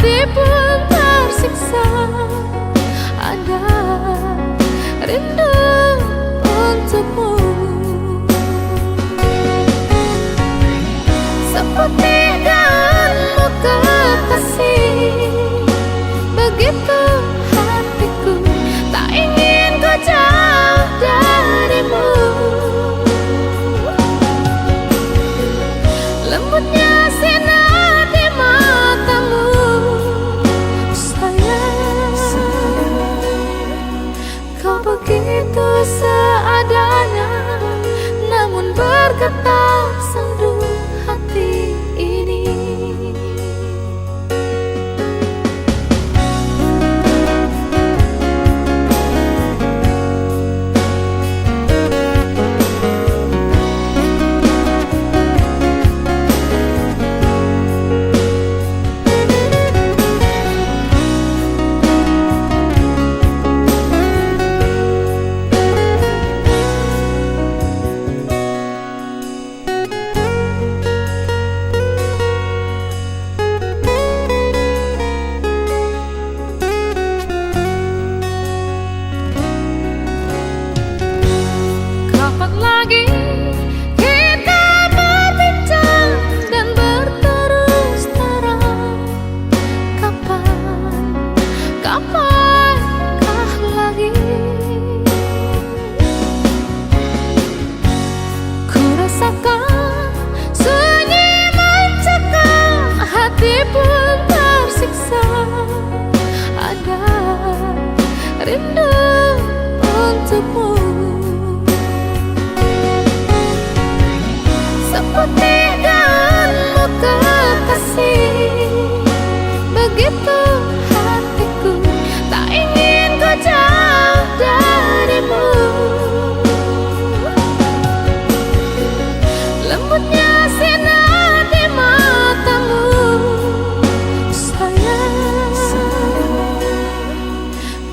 hati pun tersiksa. Ada rindu untukmu, seperti daunmu kekasih. Begitu hatiku tak ingin kau jauh darimu. Lembutnya sinar di matamu, sayang. Kau begitu seadanya, namun bergetar sendu hati ini. Kapan lagi kita berbincang dan berterus terang? Kapankah lagi? Ku rasakan sunyi mencekam, hati pun tersiksa. Ada rindu untukmu, seperti daunmu kekasih. Begitu hatiku tak ingin kau jauh darimu. Lembutnya sinar di matamu, sayang.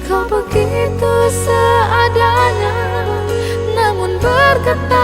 Kau begitu seadanya, namun bergetar